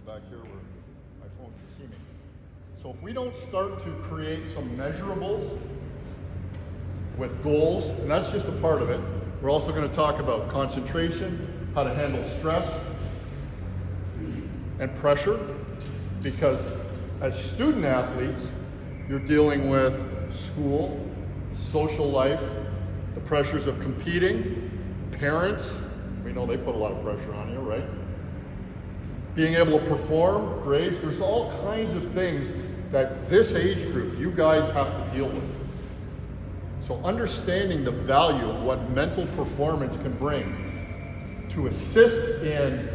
back here where my phone can see me. So if we don't start to create some measurables with goals, and that's just a part of it, we're also going to talk about concentration, how to handle stress and pressure, because as student athletes, you're dealing with school, social life, the pressures of competing, parents, we know they put a lot of pressure on you, right? Being able to perform, grades, there's all kinds of things that this age group, you guys have to deal with. So understanding the value of what mental performance can bring to assist in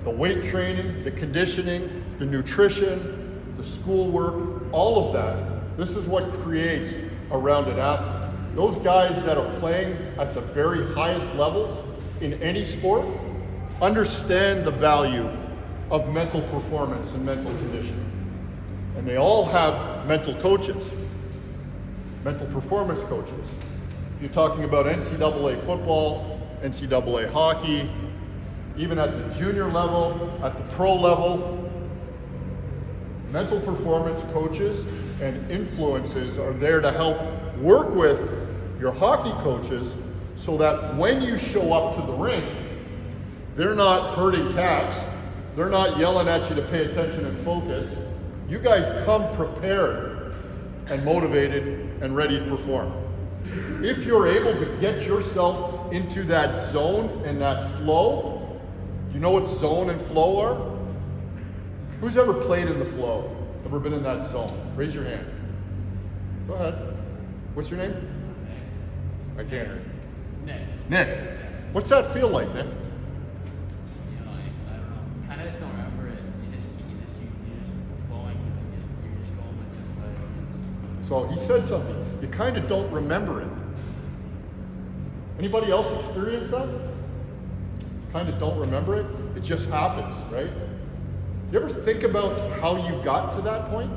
the weight training, the conditioning, the nutrition, the schoolwork, all of that. This is what creates a rounded athlete. Those guys that are playing at the very highest levels in any sport understand the value of mental performance and mental conditioning. And they all have mental coaches, mental performance coaches. If you're talking about NCAA football, NCAA hockey, even at the junior level, at the pro level, mental performance coaches and influences are there to help work with your hockey coaches so that when you show up to the rink, they're not herding cats, they're not yelling at you to pay attention and focus. You guys come prepared and motivated and ready to perform. If you're able to get yourself into that zone and that flow, do you know what zone and flow are? Who's ever played in the flow? Ever been in that zone? Raise your hand. Go ahead. What's your name? I can't hear you. Nick. What's that feel like, Nick? You know, I don't know. Kind of just don't remember it. You're just flowing. You're just going with it. So he said something. You kind of don't remember it. Anybody else experience that? Kind of don't remember it. It just happens, right? You ever think about how you got to that point?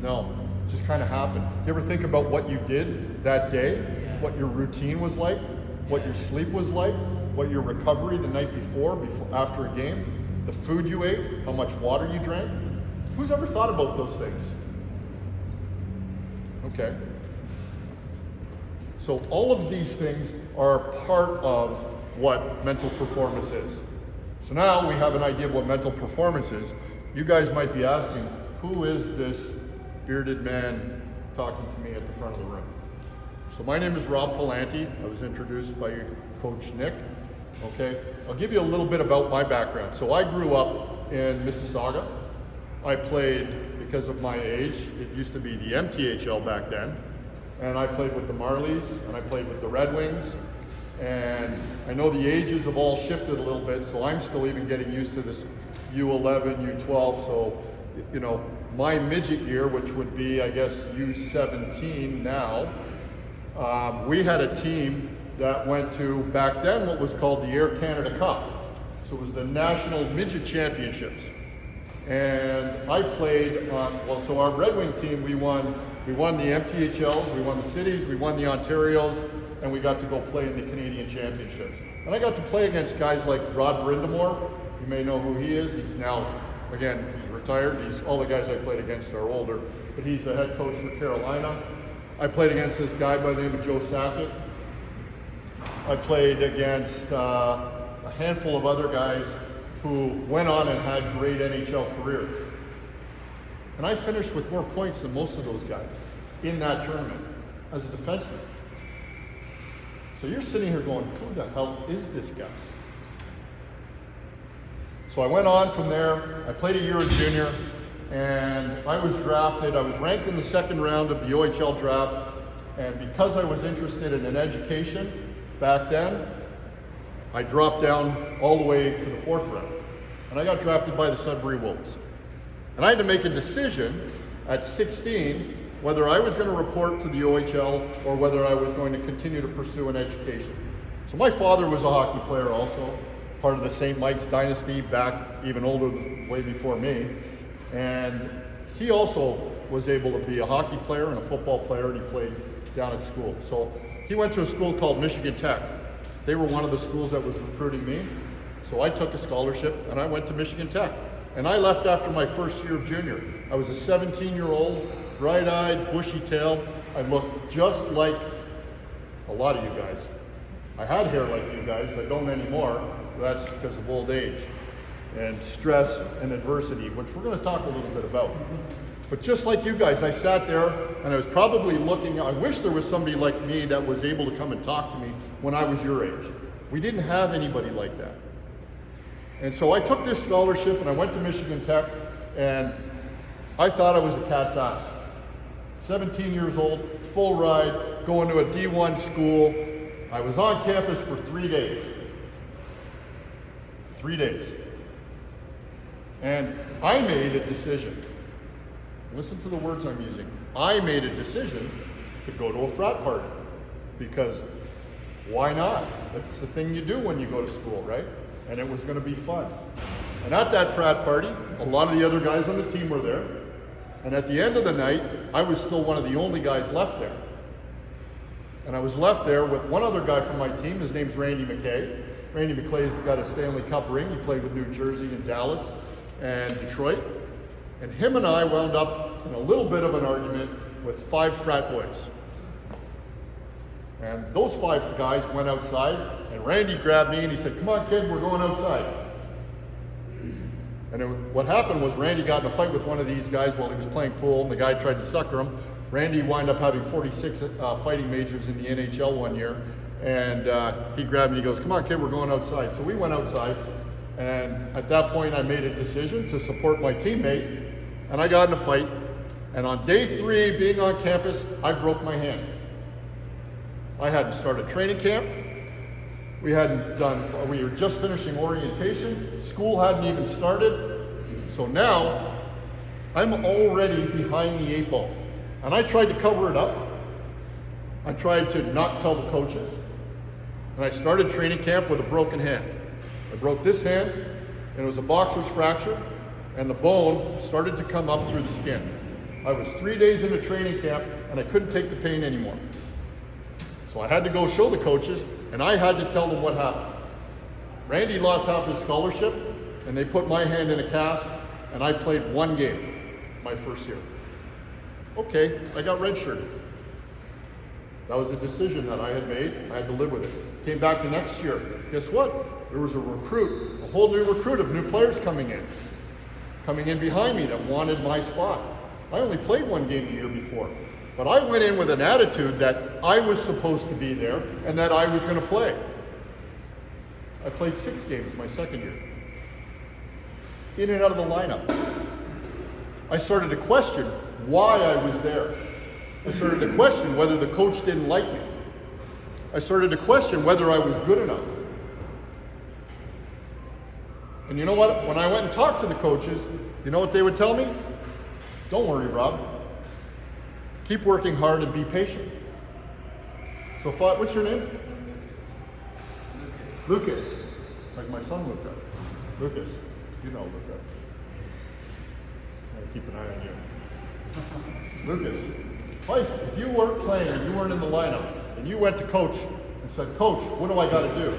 No, it just kind of happened. You ever think about what you did that day? Yeah. What your routine was like? What your sleep was like? What your recovery the night before after a game? The food you ate? How much water you drank? Who's ever thought about those things? Okay. So all of these things are part of what mental performance is. So now we have an idea of what mental performance is. You guys might be asking, who is this bearded man talking to me at the front of the room? So my name is Rob Palanti. I was introduced by Coach Nick. Okay, I'll give you a little bit about my background. So I grew up in Mississauga. I played, because of my age, it used to be the MTHL back then, and I played with the Marlies, and I played with the Red Wings, and I know the ages have all shifted a little bit, so I'm still even getting used to this U11, U12, so, you know, my midget year, which would be, I guess, U17 now, we had a team that went to, back then, what was called the Air Canada Cup. So it was the National Midget Championships. And I played, so our Red Wing team, we won the MTHLs, we won the cities, we won the Ontarios, and we got to go play in the Canadian Championships. And I got to play against guys like Rod Brindamore. You may know who he is. He's now, again, he's retired. All the guys I played against are older, but he's the head coach for Carolina. I played against this guy by the name of Joe Sakic. I played against a handful of other guys who went on and had great NHL careers. And I finished with more points than most of those guys in that tournament as a defenseman. So you're sitting here going, who the hell is this guy? So I went on from there. I played a year of junior, and I was drafted. I was ranked in the second round of the OHL draft, and because I was interested in an education back then, I dropped down all the way to the fourth round. And I got drafted by the Sudbury Wolves. And I had to make a decision at 16 whether I was going to report to the OHL or whether I was going to continue to pursue an education. So my father was a hockey player also, part of the St. Mike's dynasty back even older, way before me. And he also was able to be a hockey player and a football player, and he played down at school. So he went to a school called Michigan Tech. They were one of the schools that was recruiting me. So I took a scholarship and I went to Michigan Tech. And I left after my first year of junior. I was a 17-year-old, bright-eyed, bushy-tailed. I looked just like a lot of you guys. I had hair like you guys. I don't anymore. That's because of old age and stress and adversity, which we're going to talk a little bit about. But just like you guys, I sat there and I was probably looking. I wish there was somebody like me that was able to come and talk to me when I was your age. We didn't have anybody like that. And so I took this scholarship and I went to Michigan Tech, and I thought I was a cat's ass. 17 years old, full ride, going to a D1 school. I was on campus for 3 days. 3 days. And I made a decision. Listen to the words I'm using. I made a decision to go to a frat party, because why not? That's the thing you do when you go to school, right? And it was going to be fun. And at that frat party, a lot of the other guys on the team were there. And at the end of the night, I was still one of the only guys left there. And I was left there with one other guy from my team. His name's Randy McKay. Randy McKay's got a Stanley Cup ring. He played with New Jersey and Dallas and Detroit. And him and I wound up in a little bit of an argument with 5 frat boys. And those 5 guys went outside, and Randy grabbed me and he said, "Come on, kid, we're going outside." And what happened was Randy got in a fight with one of these guys while he was playing pool, and the guy tried to sucker him. Randy wound up having 46 fighting majors in the NHL one year, and he grabbed me and he goes, "Come on, kid, we're going outside." So we went outside, and at that point I made a decision to support my teammate, and I got in a fight. And on day 3, being on campus, I broke my hand. I hadn't started training camp. We were just finishing orientation. School hadn't even started. So now I'm already behind the 8 ball. And I tried to cover it up. I tried to not tell the coaches. And I started training camp with a broken hand. I broke this hand, and it was a boxer's fracture, and the bone started to come up through the skin. I was 3 days into training camp, and I couldn't take the pain anymore. So I had to go show the coaches, and I had to tell them what happened. Randy lost half his scholarship, and they put my hand in a cast, and I played 1 game my first year. Okay, I got redshirted. That was a decision that I had made. I had to live with it. Came back the next year. Guess what? There was a whole new recruit of new players coming in behind me that wanted my spot. I only played 1 game the year before. But I went in with an attitude that I was supposed to be there and that I was going to play. I played 6 games my second year. In and out of the lineup. I started to question why I was there. I started to question whether the coach didn't like me. I started to question whether I was good enough. And you know what? When I went and talked to the coaches, you know what they would tell me? "Don't worry, Rob. Keep working hard and be patient." So, what's your name? Lucas. Like my son looked up. Lucas. You know Lucas. I'm going to keep an eye on you. Lucas, if you weren't playing and you weren't in the lineup, and you went to coach and said, "Coach, what do I got to do?"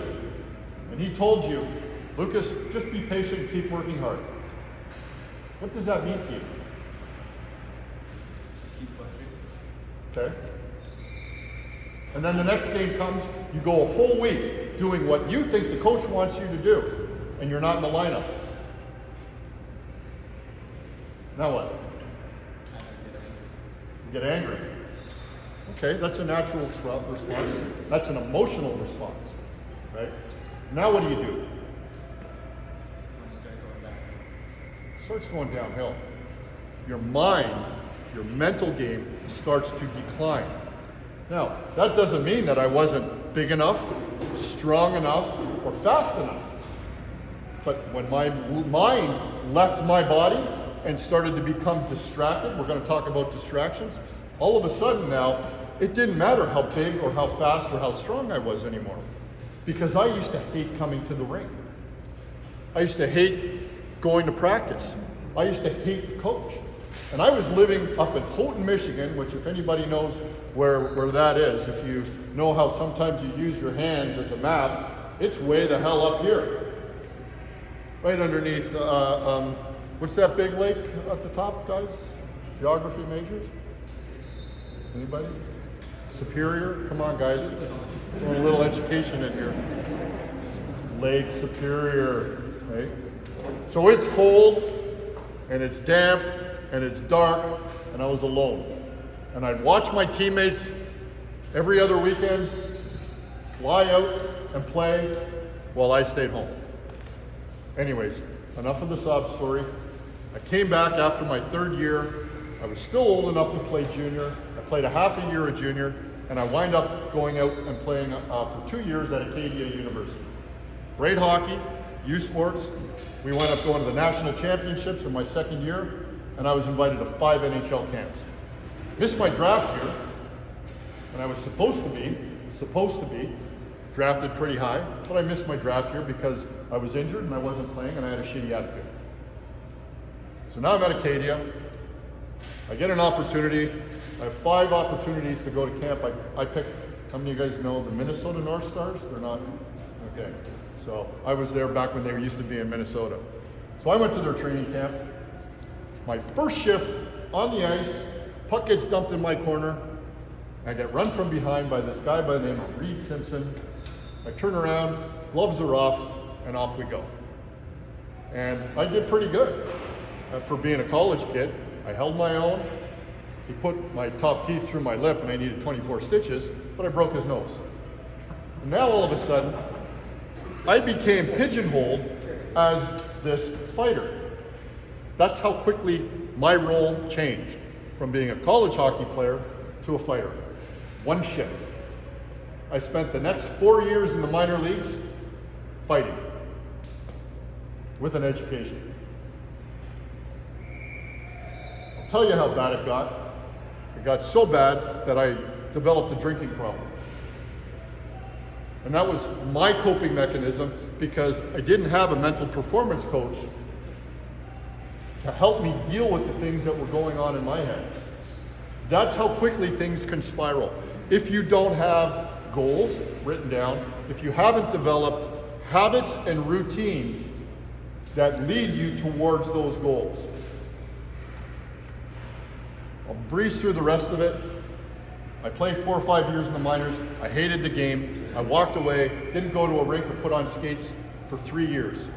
And he told you, "Lucas, just be patient and keep working hard." What does that mean to you? Keep pushing. Okay? And then the next game comes, you go a whole week doing what you think the coach wants you to do, and you're not in the lineup. Now what? You get angry. Okay, that's a natural response. That's an emotional response, right? Now what do? It starts going downhill. Your mind, your mental game starts to decline. Now, that doesn't mean that I wasn't big enough, strong enough, or fast enough. But when my mind left my body and started to become distracted, we're going to talk about distractions, all of a sudden now, it didn't matter how big or how fast or how strong I was anymore. Because I used to hate coming to the rink. I used to hate going to practice. I used to hate the coach. And I was living up in Houghton, Michigan, which if anybody knows where that is, if you know how sometimes you use your hands as a map, it's way the hell up here. right underneath, what's that big lake at the top, guys? Geography majors? Anybody? Superior? Come on, guys. This is throwing a little education in here. Lake Superior, right? So it's cold, and it's damp, and it's dark, and I was alone. And I'd watch my teammates every other weekend fly out and play while I stayed home. Anyways, enough of the sob story. I came back after my third year. I was still old enough to play junior. I played a half a year at junior, and I wind up going out and playing for 2 years at Acadia University. Great hockey, youth sports. We wound up going to the national championships in my second year, and I was invited to 5 NHL camps. Missed my draft year, and I was supposed to be drafted pretty high, but I missed my draft year because I was injured and I wasn't playing and I had a shitty attitude. So now I'm at Acadia. I get an opportunity. I have 5 opportunities to go to camp. I picked, how many of you guys know the Minnesota North Stars? They're not? Okay. So I was there back when they used to be in Minnesota. So I went to their training camp. My first shift on the ice, puck gets dumped in my corner. I get run from behind by this guy by the name of Reed Simpson. I turn around, gloves are off, and off we go. And I did pretty good for being a college kid. I held my own. He put my top teeth through my lip and I needed 24 stitches, but I broke his nose. And now all of a sudden, I became pigeonholed as this fighter. That's how quickly my role changed from being a college hockey player to a fighter. One shift. I spent the next 4 years in the minor leagues fighting with an education. I'll tell you how bad it got. It got so bad that I developed a drinking problem. And that was my coping mechanism because I didn't have a mental performance coach to help me deal with the things that were going on in my head. That's how quickly things can spiral. If you don't have goals written down, if you haven't developed habits and routines that lead you towards those goals. I'll breeze through the rest of it. I played 4 or 5 years in the minors. I hated the game. I walked away, didn't go to a rink or put on skates for 3 years.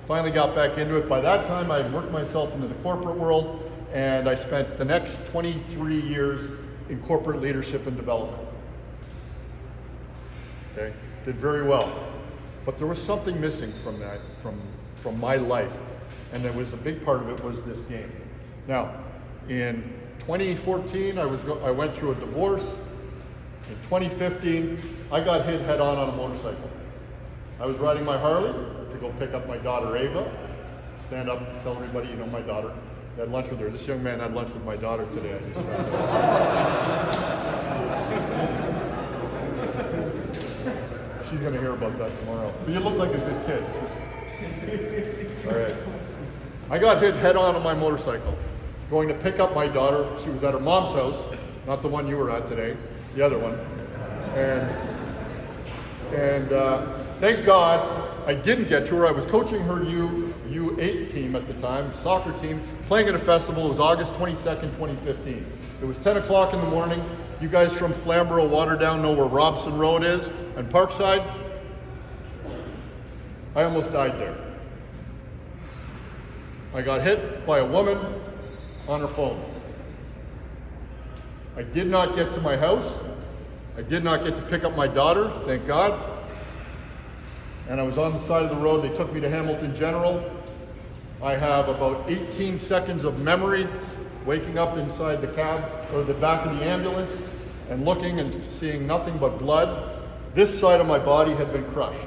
Finally got back into it. By that time, I had worked myself into the corporate world, and I spent the next 23 years in corporate leadership and development. Okay, did very well. But there was something missing from that, from my life, and there was a big part of it was this game. Now, in 2014, I went through a divorce. In 2015, I got hit head on a motorcycle. I was riding my Harley to go pick up my daughter Ava. Stand up, tell everybody you know my daughter. I had lunch with her. This young man had lunch with my daughter today. I just found out. She's going to hear about that tomorrow. But you look like a good kid. All right. I got hit head on my motorcycle. Going to pick up my daughter. She was at her mom's house, not the one you were at today, the other one. And thank God I didn't get to her. I was coaching her U8 team at the time, soccer team, playing at a festival. It was August 22nd, 2015. It was 10 o'clock in the morning. You guys from Flamborough, Waterdown know where Robson Road is and Parkside? I almost died there. I got hit by a woman on her phone. I did not get to my house. I did not get to pick up my daughter, thank God. And I was on the side of the road. They took me to Hamilton General. I have about 18 seconds of memory waking up inside the cab or the back of the ambulance and looking and seeing nothing but blood. This side of my body had been crushed.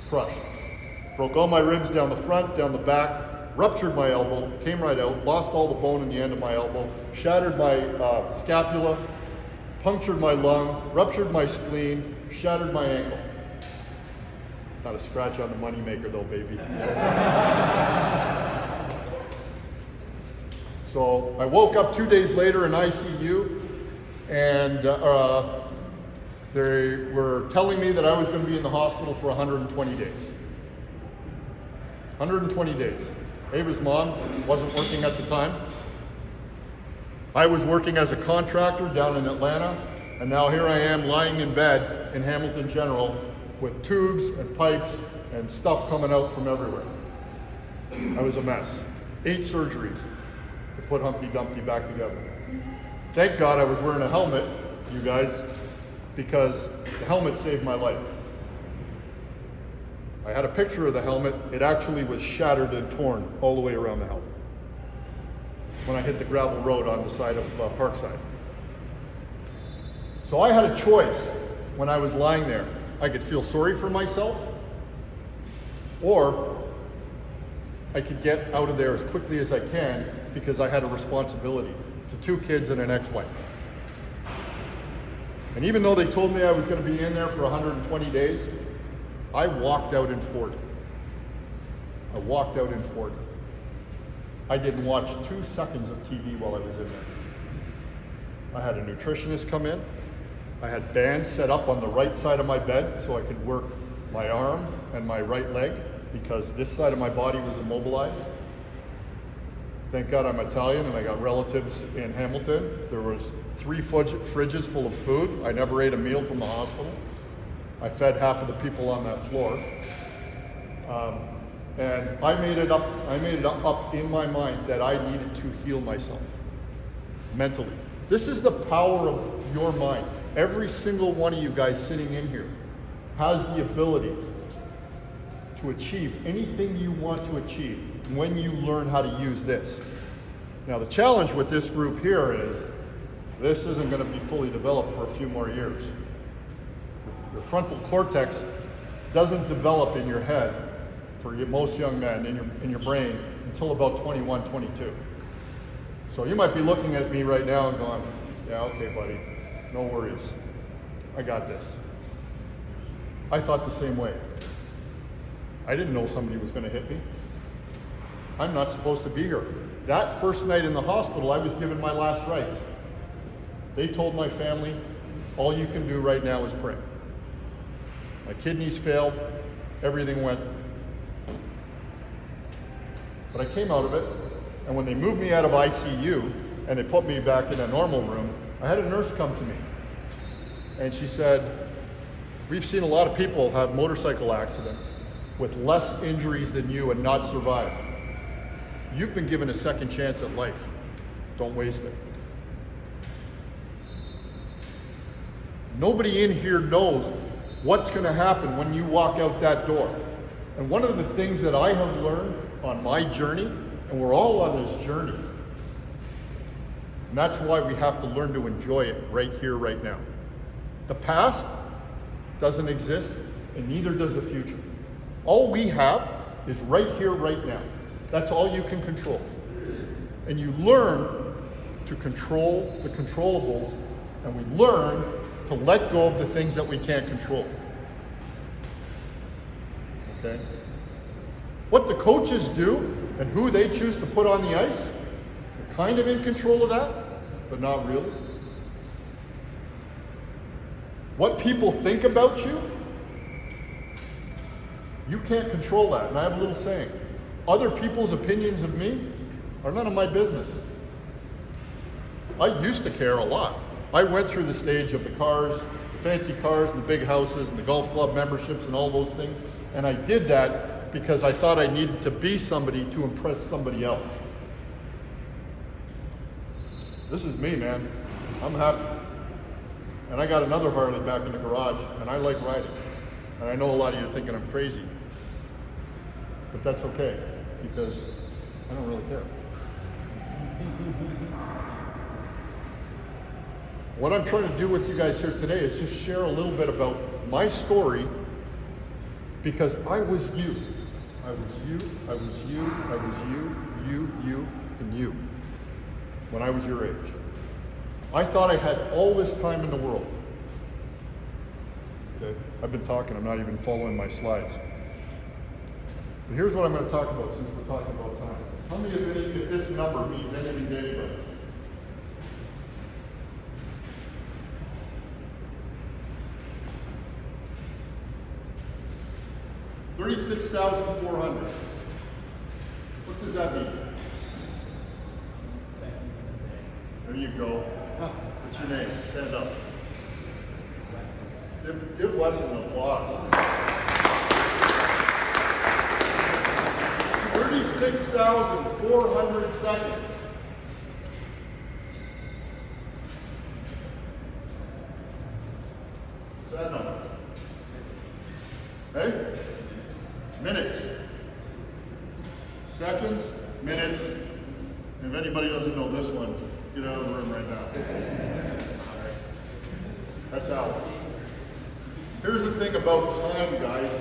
Broke all my ribs down the front, down the back, ruptured my elbow, came right out, lost all the bone in the end of my elbow, shattered my scapula, punctured my lung, ruptured my spleen, shattered my ankle. Not a scratch on the moneymaker though, baby. So I woke up 2 days later in ICU, and they were telling me that I was going to be in the hospital for 120 days. 120 days. Ava's mom wasn't working at the time. I was working as a contractor down in Atlanta, and now here I am lying in bed in Hamilton General with tubes and pipes and stuff coming out from everywhere. I was a mess. 8 surgeries to put Humpty Dumpty back together. Thank God I was wearing a helmet, you guys, because the helmet saved my life. I had a picture of the helmet. It actually was shattered and torn all the way around the helmet when I hit the gravel road on the side of Parkside. So I had a choice when I was lying there. I could feel sorry for myself, or I could get out of there as quickly as I can because I had a responsibility to 2 kids and an ex-wife. And even though they told me I was going to be in there for 120 days, I walked out in 40. I walked out in 40. I didn't watch 2 seconds of TV while I was in there. I had a nutritionist come in. I had bands set up on the right side of my bed so I could work my arm and my right leg because this side of my body was immobilized. Thank God I'm Italian and I got relatives in Hamilton. There was 3 fridges full of food. I never ate a meal from the hospital. I fed half of the people on that floor. And I made it up in my mind that I needed to heal myself mentally. This is the power of your mind. Every single one of you guys sitting in here has the ability to achieve anything you want to achieve when you learn how to use this. Now the challenge with this group here is this isn't going to be fully developed for a few more years. Your frontal cortex doesn't develop in your head for most young men in your brain until about 21, 22. So you might be looking at me right now and going, yeah, okay, buddy, no worries. I got this. I thought the same way. I didn't know somebody was going to hit me. I'm not supposed to be here. That first night in the hospital, I was given my last rites. They told my family, all you can do right now is pray. My kidneys failed, everything went. But I came out of it, and when they moved me out of ICU and they put me back in a normal room, I had a nurse come to me. And she said, we've seen a lot of people have motorcycle accidents with less injuries than you and not survive. You've been given a second chance at life. Don't waste it. Nobody in here knows what's going to happen when you walk out that door. And one of the things that I have learned on my journey, and we're all on this journey, and that's why we have to learn to enjoy it right here, right now. The past doesn't exist, and neither does the future. All we have is right here, right now. That's all you can control. And you learn to control the controllables, and we learn to let go of the things that we can't control. Okay? What the coaches do and who they choose to put on the ice, they're kind of in control of that, but not really. What people think about you, you can't control that. And I have a little saying, other people's opinions of me are none of my business. I used to care a lot. I went through the stage of the cars, the fancy cars, and the big houses, and the golf club memberships, and all those things. And I did that because I thought I needed to be somebody to impress somebody else. This is me, man. I'm happy. And I got another Harley back in the garage, and I like riding. And I know a lot of you are thinking I'm crazy. But that's okay, because I don't really care. What I'm trying to do with you guys here today is just share a little bit about my story, because I was you. I was you, I was you, I was you, and you, when I was your age. I thought I had all this time in the world. Okay? I've been talking, I'm not even following my slides. But here's what I'm going to talk about since we're talking about time. Tell me if this number means anything to anybody. $36,400. What does that mean? There you go. What's your name? Stand up. Give Wes an applause. 36,400 seconds. What's that number? Hey? Minutes. Seconds, minutes. And if anybody doesn't know this one, get out of the room right now. All right. That's out. Here's the thing about time, guys.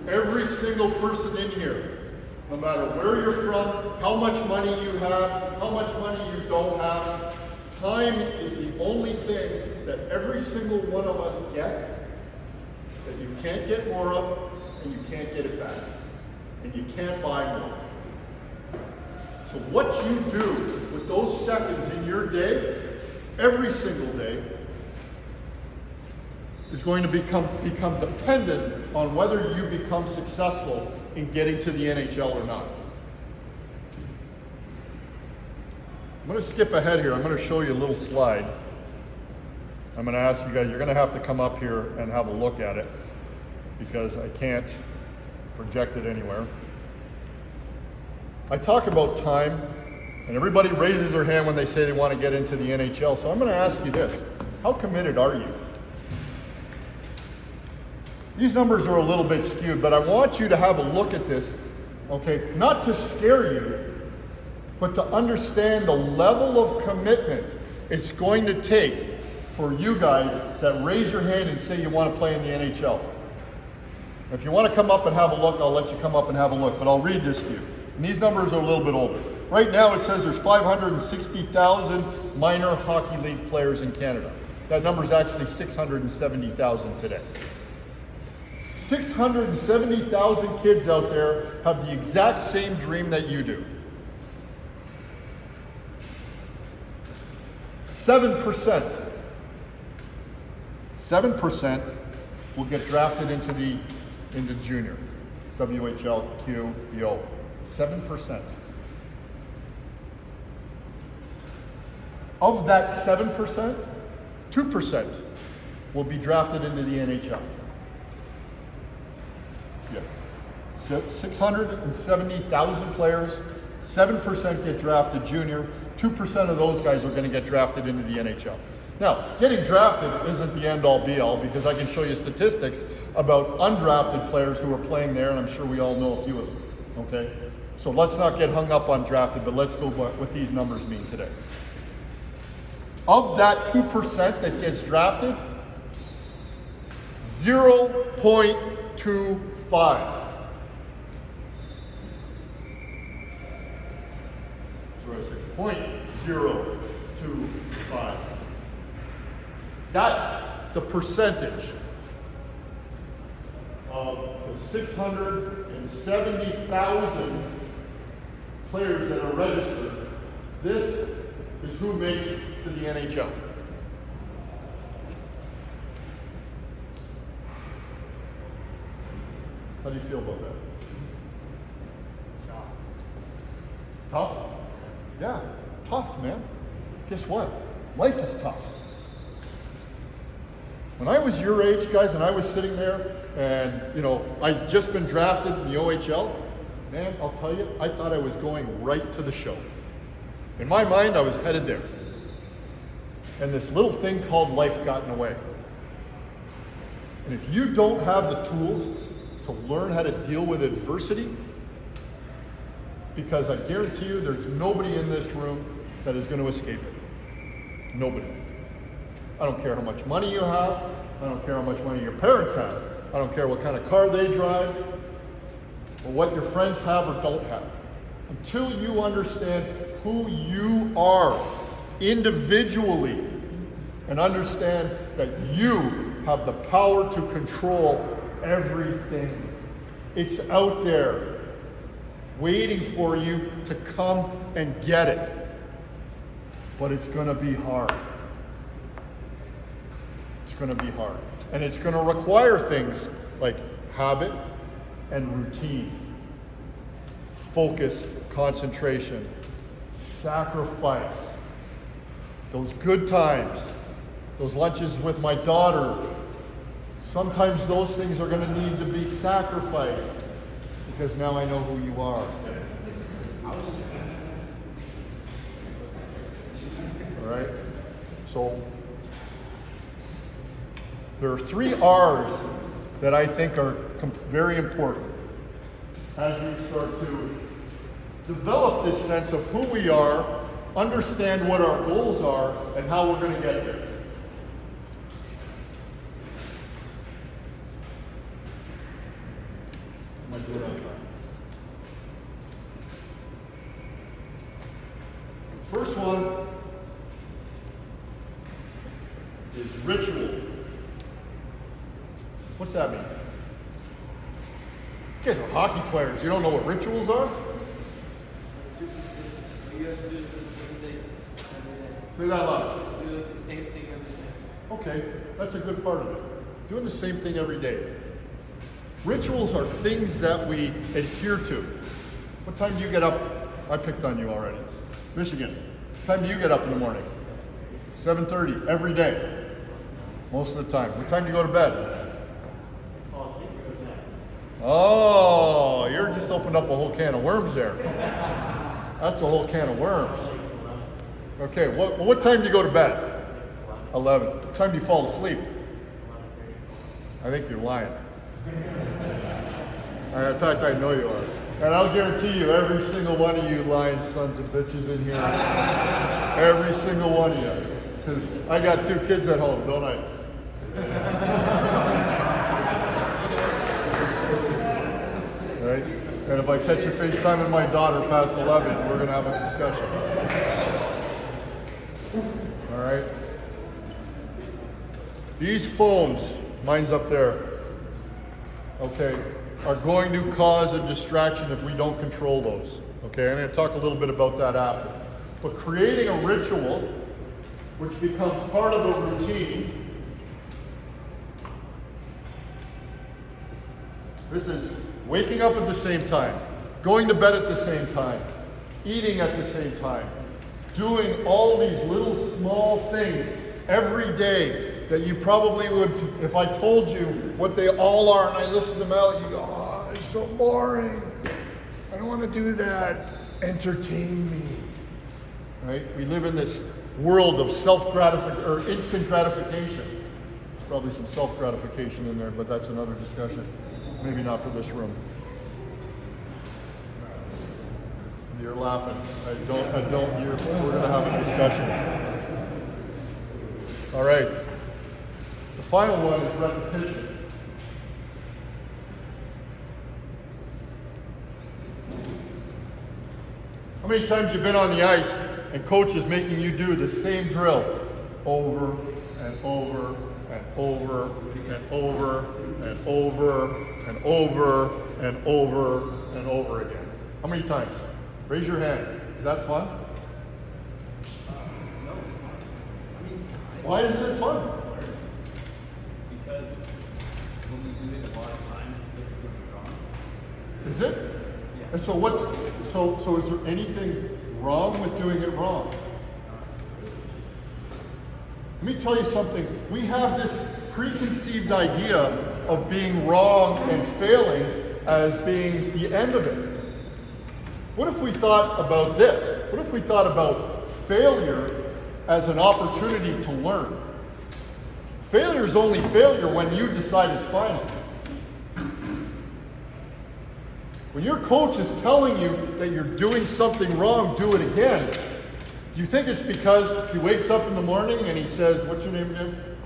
Every single person in here, no matter where you're from, how much money you have, how much money you don't have, time is the only thing that every single one of us gets that you can't get more of and you can't get it back. And you can't buy more. So what you do with those seconds in your day, every single day, is going to become dependent on whether you become successful in getting to the NHL or not. I'm going to skip ahead here. I'm going to show you a little slide. I'm going to ask you guys, you're going to have to come up here and have a look at it because I can't project it anywhere. I talk about time, and everybody raises their hand when they say they want to get into the NHL. So I'm going to ask you this. How committed are you? These numbers are a little bit skewed, but I want you to have a look at this, okay? Not to scare you, but to understand the level of commitment it's going to take for you guys that raise your hand and say you want to play in the NHL. If you want to come up and have a look, I'll let you come up and have a look, but I'll read this to you. And these numbers are a little bit older. Right now it says there's 560,000 minor hockey league players in Canada. That number is actually 670,000 today. 670,000 kids out there have the exact same dream that you do. 7% will get drafted into junior, WHL, Q, BO. 7%. Of that 7%, 2% will be drafted into the NHL. Yeah. 670,000 players, 7% get drafted junior, 2% of those guys are going to get drafted into the NHL. Now, getting drafted isn't the end-all be-all because I can show you statistics about undrafted players who are playing there, and I'm sure we all know a few of them, okay? So let's not get hung up on drafted, but let's go by what these numbers mean today. Of that 2% that gets drafted, 0.25. So I say 0.025. That's the percentage of the 670,000 players that are registered. This is who makes to the NHL. How do you feel about that? Tough? Yeah, tough, man. Guess what? Life is tough. When I was your age, guys, and I was sitting there and, I'd just been drafted in the OHL, man, I'll tell you, I thought I was going right to the show. In my mind, I was headed there. And this little thing called life got in the way. And if you don't have the tools to learn how to deal with adversity, because I guarantee you there's nobody in this room that is going to escape it. Nobody. I don't care how much money you have. I don't care how much money your parents have. I don't care what kind of car they drive or what your friends have or don't have. Until you understand who you are individually and understand that you have the power to control everything. It's out there waiting for you to come and get it. But it's going to be hard. It's going to be hard. And it's going to require things like habit and routine. focus, concentration, sacrifice, those good times, those lunches with my daughter. Sometimes those things are going to need to be sacrificed because now I know who you are. All right? So there are 3 R's that I think are very important as we start to develop this sense of who we are, understand what our goals are, and how we're going to get there. Am I doing on time? The first one is ritual. What's that mean? You guys are hockey players. You don't know what rituals are? You have to do the same thing every day. Say that loud. Do the same thing every day. Okay, that's a good part of it. Doing the same thing every day. Rituals are things that we adhere to. What time do you get up? I picked on you already. Michigan. What time do you get up in the morning? 7:30 every day. Most of the time. What time do you go to bed? Oh, you're just opened up a whole can of worms there. That's a whole can of worms. Okay, what time do you go to bed? 11. What time do you fall asleep? I think you're lying. In fact, I know you are. And I'll guarantee you, every single one of you lying sons of bitches in here, every single one of you. Because I got 2 kids at home, don't I? Right? And if I catch you FaceTiming my daughter past 11, we're going to have a discussion. All right? These phones, mine's up there, okay, are going to cause a distraction if we don't control those. Okay, I'm going to talk a little bit about that after. But creating a ritual, which becomes part of a routine, this is waking up at the same time, going to bed at the same time, eating at the same time, doing all these little small things every day that you probably would, if I told you what they all are and I listed them out, you go, oh, it's so boring. I don't want to do that. Entertain me. Right? We live in this world of self-gratification, or instant gratification. There's probably some self-gratification in there, but that's another discussion. Maybe not for this room. You're laughing. I don't, we're going to have a discussion. All right. The final one is repetition. How many times you've been on the ice and coach is making you do the same drill over and over and over and over and over and over and over and over again? How many times? Raise your hand. Is that fun? No, it's not. I mean, Why isn't it fun? because when we do it a lot of times, it's difficult to draw. Is it? Yeah. And so is there anything wrong with doing it wrong? Let me tell you something. We have this preconceived idea of being wrong and failing as being the end of it. What if we thought about this? What if we thought about failure as an opportunity to learn? Failure is only failure when you decide it's final. When your coach is telling you that you're doing something wrong, do it again. Do you think it's because he wakes up in the morning and he says, what's your name again?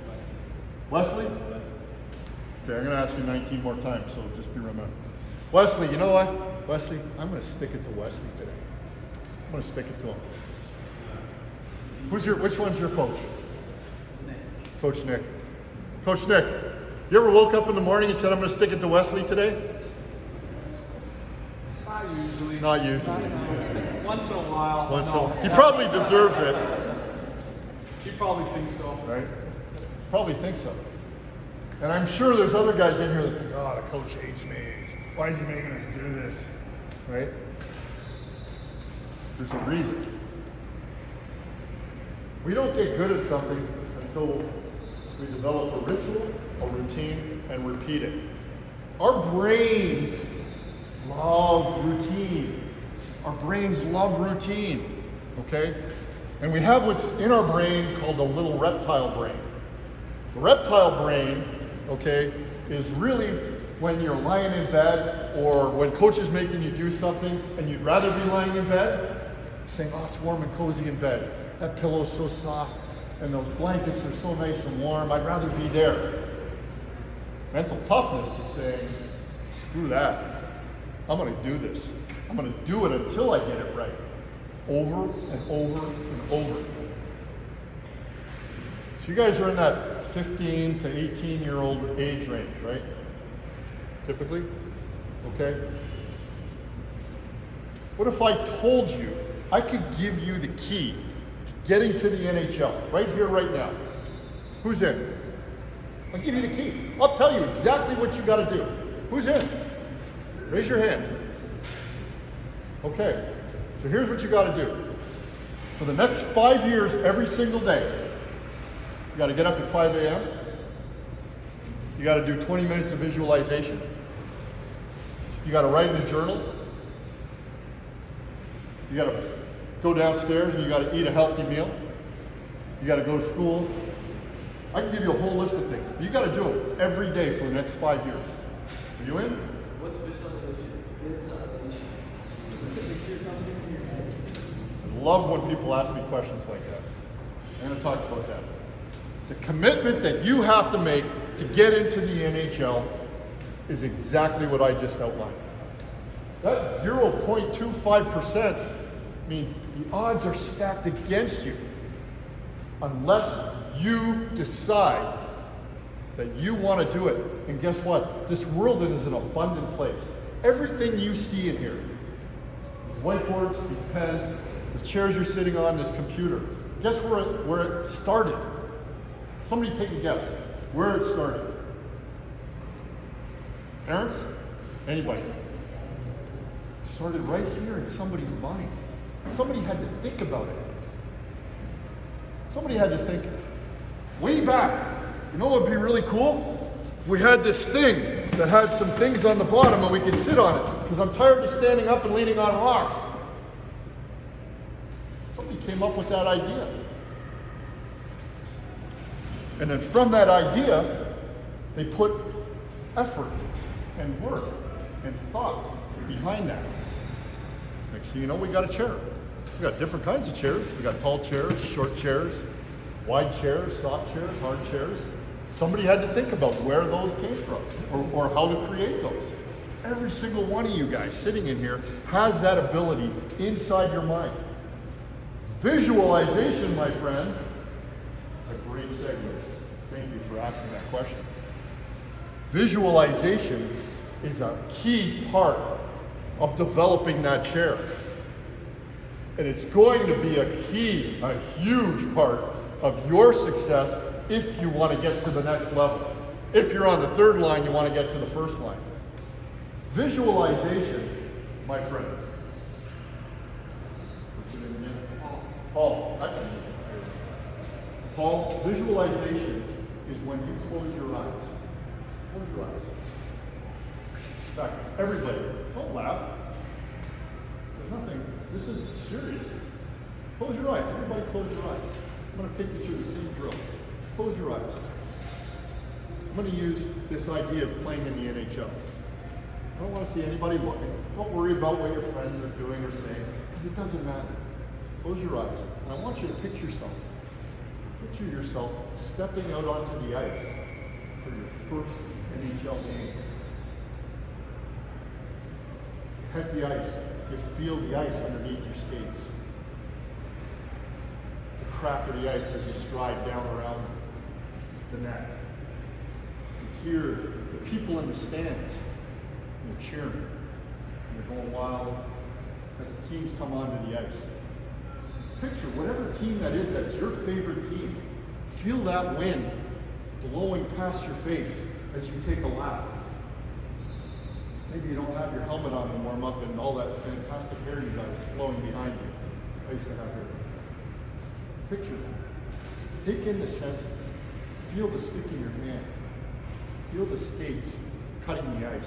Wesley? Okay, I'm going to ask you 19 more times, so just be remembered. Wesley, you know what? Wesley, I'm going to stick it to Wesley today. I'm going to stick it to him. Which one's your coach? Nick. Coach Nick. Coach Nick, you ever woke up in the morning and said, I'm going to stick it to Wesley today? Not usually. Not usually. Once in a while. He probably deserves it. He probably thinks so. Right? Probably think so. And I'm sure there's other guys in here that think, oh, the coach hates me. Why is he making us do this? right? There's a reason. We don't get good at something until we develop a ritual, a routine, and repeat it. Our brains love routine. Our brains love routine, okay? And we have what's in our brain called a little reptile brain. The reptile brain, okay, is really when you're lying in bed or when coach is making you do something and you'd rather be lying in bed, saying, oh, it's warm and cozy in bed. That pillow's so soft and those blankets are so nice and warm. I'd rather be there. Mental toughness is saying, screw that. I'm going to do this. I'm going to do it until I get it right. Over and over and over. So you guys are in that 15 to 18-year-old age range, right? Typically? Okay? What if I told you I could give you the key to getting to the NHL right here, right now? Who's in? I'll give you the key. I'll tell you exactly what you got to do. Who's in? Raise your hand. Okay, so here's what you got to do. For the next 5 years, every single day, you got to get up at 5 a.m. You got to do 20 minutes of visualization. You got to write in a journal. You got to go downstairs and you got to eat a healthy meal. You got to go to school. I can give you a whole list of things. You got to do them every day for the next 5 years. Are you in? What's visualization? I love when people ask me questions like that. I'm going to talk about that. The commitment that you have to make to get into the NHL is exactly what I just outlined. That 0.25% means the odds are stacked against you unless you decide that you want to do it. And guess what? This world is an abundant place. Everything you see in here, these whiteboards, these pens, the chairs you're sitting on, this computer, guess where it started? Somebody take a guess where it started. Parents? Anybody? It started right here in somebody's mind. Somebody had to think about it. Somebody had to think, way back, you know what would be really cool? If we had this thing that had some things on the bottom and we could sit on it, because I'm tired of standing up and leaning on rocks. Somebody came up with that idea. And then from that idea, they put effort and work and thought behind that. Next thing you know, we got a chair. We got different kinds of chairs. We got tall chairs, short chairs, wide chairs, soft chairs, hard chairs. Somebody had to think about where those came from or how to create those. Every single one of you guys sitting in here has that ability inside your mind. Visualization, my friend, it's a great segue. Thank you for asking that question. Visualization is a key part of developing that chair. And it's going to be a huge part of your success if you want to get to the next level. If you're on the third line, you want to get to the first line. Visualization, my friend. Paul, visualization is when you close your eyes. Close your eyes. In fact, everybody, don't laugh. There's nothing, this is serious. Close your eyes. Everybody close your eyes. I'm going to take you through the same drill. Close your eyes. I'm going to use this idea of playing in the NHL. I don't want to see anybody looking. Don't worry about what your friends are doing or saying, because it doesn't matter. Close your eyes. And I want you to picture yourself. Picture yourself stepping out onto the ice for your first NHL game. You hit the ice. You feel the ice underneath your skates. The crack of the ice as you stride down around the net. You hear the people in the stands. They're cheering. They're going wild as the teams come onto the ice. Picture whatever team that is that's your favorite team. Feel that wind blowing past your face as you take a lap. Maybe you don't have your helmet on to warm up and all that fantastic hair you got is flowing behind you. I used to have hair. Picture that. Take in the senses. Feel the stick in your hand. Feel the skates cutting the ice.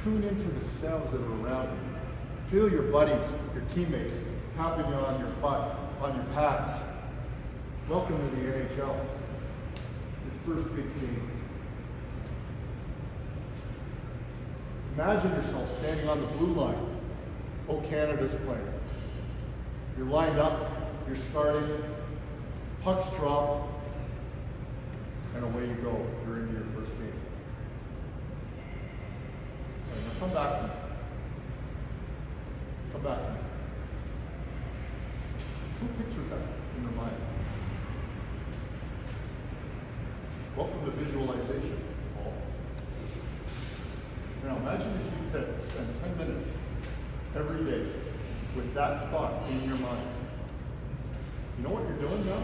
Tune into the sounds that are around you. Feel your buddies, your teammates, tapping you on your butt, on your pads. Welcome to the NHL. Your first big game. Imagine yourself standing on the blue line. Oh, Canada's playing. You're lined up, you're starting, puck's dropped, and away you go. You're into your first game. All right, now come back to me. Come back to me. Who pictured that in your mind? Welcome to visualization, Paul. Now imagine if you could spend 10 minutes every day with that thought in your mind. You know what you're doing now?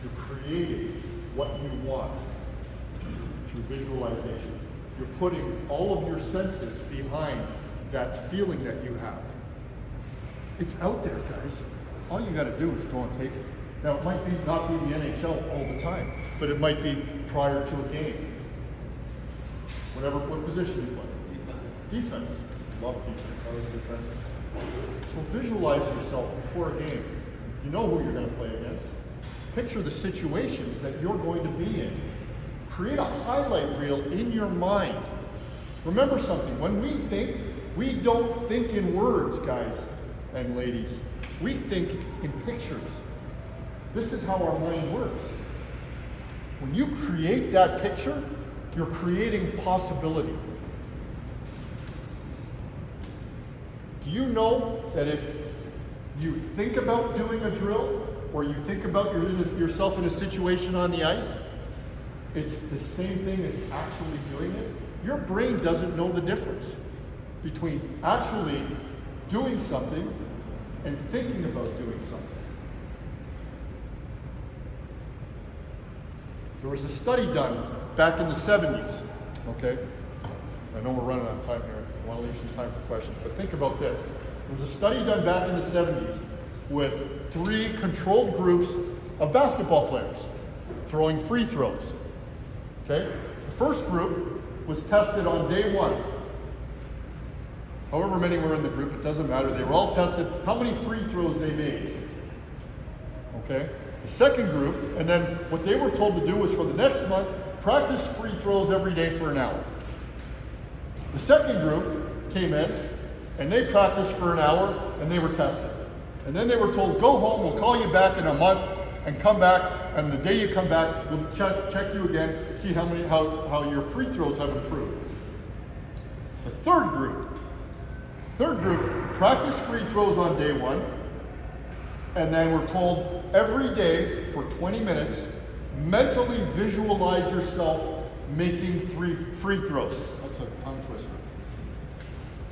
You're creating what you want through visualization. You're putting all of your senses behind that feeling that you have. It's out there, guys. All you got to do is go and take it. Now, it might not be the NHL all the time, but it might be prior to a game. What position you play? Defense. Love defense. I was defensive. So visualize yourself before a game. You know who you're going to play against. Picture the situations that you're going to be in. Create a highlight reel in your mind. Remember something, when we think, we don't think in words, guys and ladies. We think in pictures. This is how our mind works. When you create that picture, you're creating possibility. Do you know that if you think about doing a drill, or you think about yourself in a situation on the ice, it's the same thing as actually doing it? Your brain doesn't know the difference between actually doing something and thinking about doing something. There was a study done back in the 70s, okay? I know we're running out of time here. I want to leave some time for questions, but think about this. There was a study done back in the 70s with 3 controlled groups of basketball players throwing free throws, okay? The first group was tested on day 1. However many were in the group, it doesn't matter. They were all tested, how many free throws they made, okay? The second group, and then what they were told to do was for the next month, practice free throws every day for an hour. The second group came in, and they practiced for an hour, and they were tested. And then they were told, go home, we'll call you back in a month, and come back, and the day you come back, we'll check you again, see how your free throws have improved. The third group practiced free throws on day 1, and then we're told every day for 20 minutes, mentally visualize yourself making free throws. That's a tongue twister.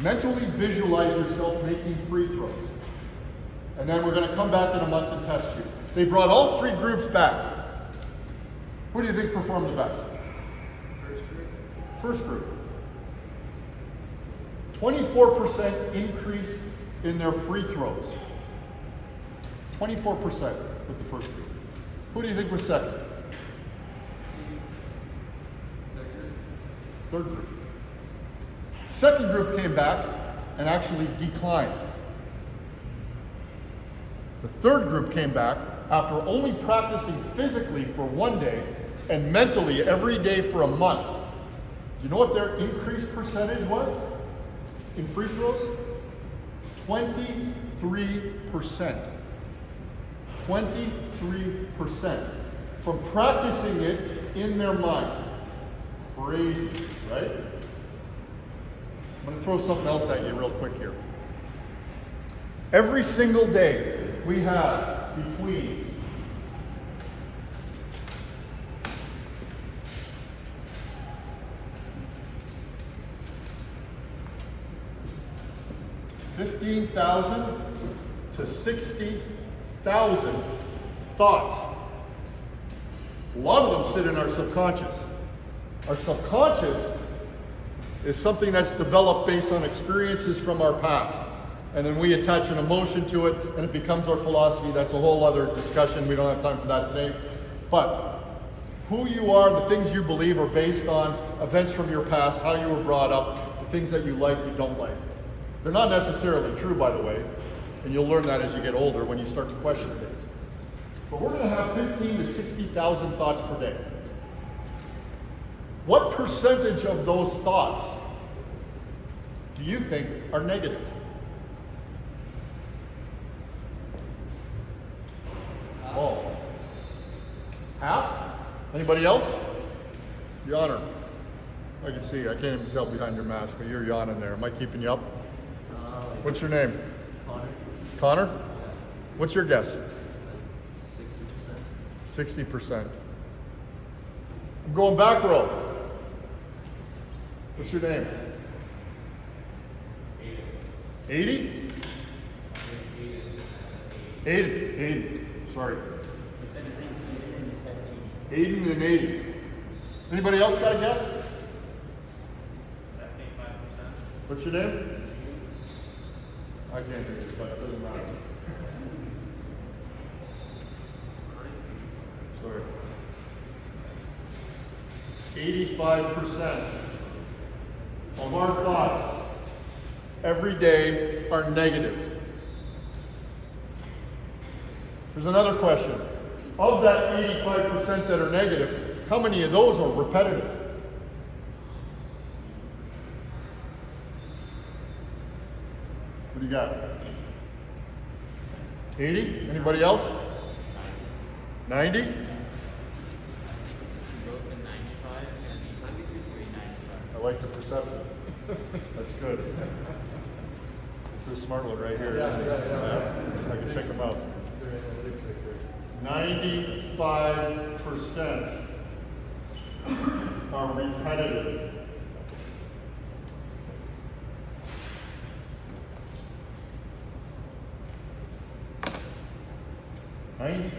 Mentally visualize yourself making free throws. And then we're going to come back in a month and test you. They brought all 3 groups back. Who do you think performed the best? First group. 24% increase in their free throws. 24% with the first group. Who do you think was second? Third group. Second group came back and actually declined. The third group came back after only practicing physically for 1 day and mentally every day for a month. Do you know what their increased percentage was in free throws? 23%. 23% from practicing it in their mind. Crazy, right? I'm going to throw something else at you real quick here. Every single day we have between 15,000 to 60,000 thoughts. A lot of them sit in our subconscious. Our subconscious is something that's developed based on experiences from our past. And then we attach an emotion to it, and it becomes our philosophy. That's a whole other discussion. We don't have time for that today. But who you are, the things you believe are based on events from your past, how you were brought up, the things that you like, you don't like. They're not necessarily true, by the way, and you'll learn that as you get older when you start to question things. But we're going to have 15 to 60,000 thoughts per day. What percentage of those thoughts do you think are negative? Oh. Half? Anybody else? Yawner. I can see. I can't even tell behind your mask, but you're yawning there. Am I keeping you up? What's your name? Connor. Connor? What's your guess? 60%. 60%. I'm going back row. What's your name? 80? 80. Sorry. He said his name, and he said 80 and 80. Anybody else got a guess? 75%. What's your name? I can't hear you, but it doesn't matter. Sorry. 85% of our thoughts every day are negative. There's another question. Of that 85% that are negative, how many of those are repetitive? What do you got? 80? Anybody else? 90? I think since you wrote the 95, it's going to be 93, 95. I like the perception. That's good. This is a smart one right here. Isn't it? Yeah. I can pick them out. 95% are repetitive.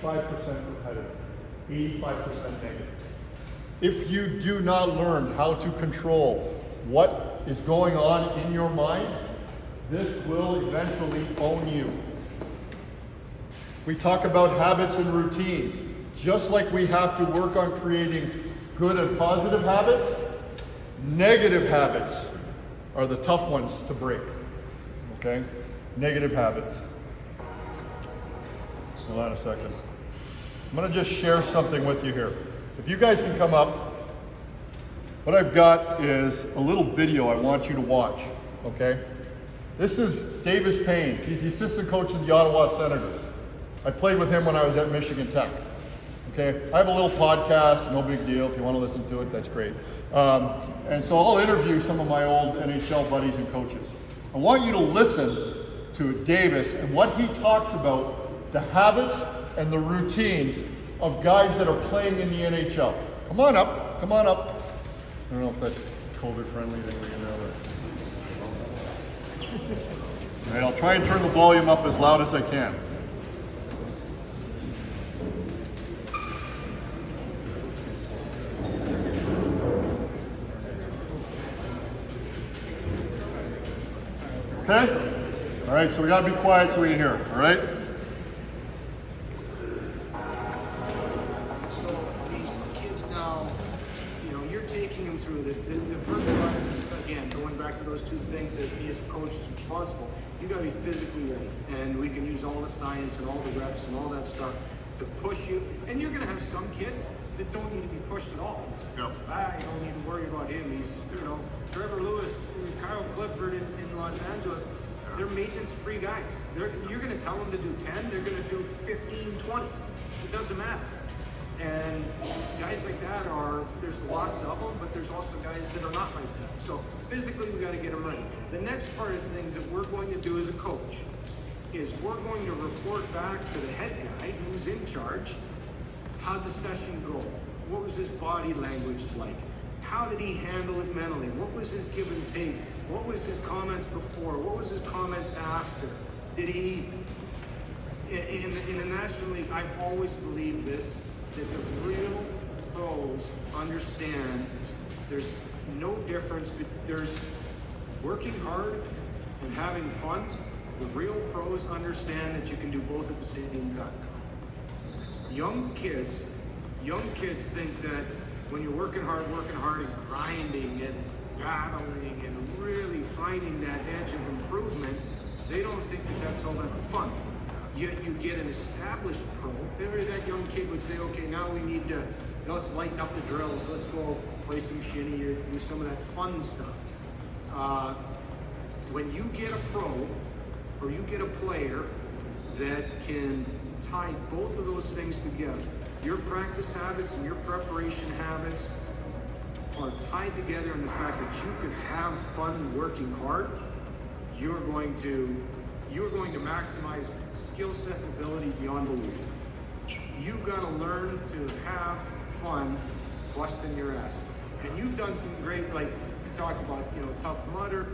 Repetitive, 85% negative. If you do not learn how to control what is going on in your mind, this will eventually own you. We talk about habits and routines. Just like we have to work on creating good and positive habits, negative habits are the tough ones to break. Okay? Negative habits. Hold on a second. I'm going to just share something with you here. If you guys can come up, what I've got is a little video I want you to watch. Okay? This is Davis Payne. He's the assistant coach of the Ottawa Senators. I played with him when I was at Michigan Tech. Okay, I have a little podcast, no big deal. If you want to listen to it, that's great. And so I'll interview some of my old NHL buddies and coaches. I want you to listen to Davis and what he talks about the habits and the routines of guys that are playing in the NHL. Come on up, come on up. I don't know if that's COVID friendly, then we can have it. All right, I'll try and turn the volume up as loud as I can. Okay? All right, so we got to be quiet so we can hear it, all right? So these kids now, you're taking them through this. The first process, again, going back to those two things that me as a coach is responsible, you got to be physically ready. And we can use all the science and all the reps and all that stuff to push you. And you're going to have some kids that don't need to be pushed at all. Yep. I don't need to worry about him. He's, Trevor Lewis, Kyle Clifford in Los Angeles, they're maintenance-free guys. You're going to tell them to do 10, they're going to do 15, 20. It doesn't matter. And guys like that there's lots of them, but there's also guys that are not like that. So physically, we got to get them ready. The next part of things that we're going to do as a coach is we're going to report back to the head guy who's in charge. How'd the session go? What was his body language like? How did he handle it mentally? What was his give and take? What was his comments before? What was his comments after? Did he, in the National League, I've always believed this, that the real pros understand there's no difference. There's working hard and having fun. The real pros understand that you can do both at the same time. Young kids think that when you're working hard and grinding and battling and really finding that edge of improvement, they don't think that that's all that fun. Yet you get an established pro, maybe that young kid would say, okay, now we need to, let's lighten up the drills, let's go play some shinny or do some of that fun stuff. When you get a pro, or you get a player that can tie both of those things together, your practice habits and your preparation habits are tied together in the fact that you can have fun working hard, you're going to maximize skill set and ability beyond belief. You've got to learn to have fun busting your ass. And you've done some great, like you talk about, Tough Mudder.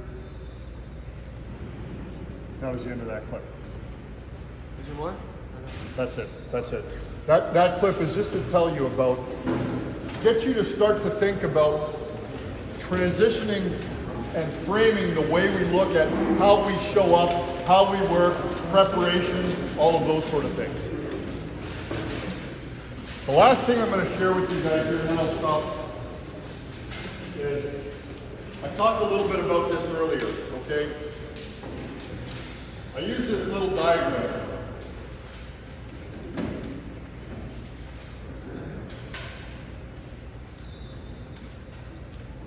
That was the end of that clip. Is there more? That's it. That clip is just to tell you about, get you to start to think about transitioning and framing the way we look at how we show up, how we work, preparation, all of those sort of things. The last thing I'm going to share with you guys here, and then I'll stop, is I talked a little bit about this earlier, okay? I use this little diagram.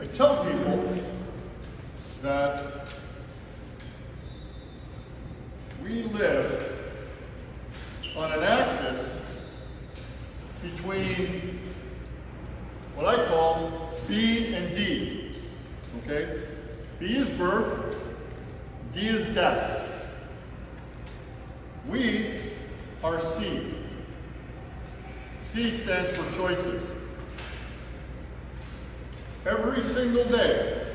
I tell people that we live on an axis between what I call B and D, okay? B is birth, D is death. We are C. C stands for choices. Every single day,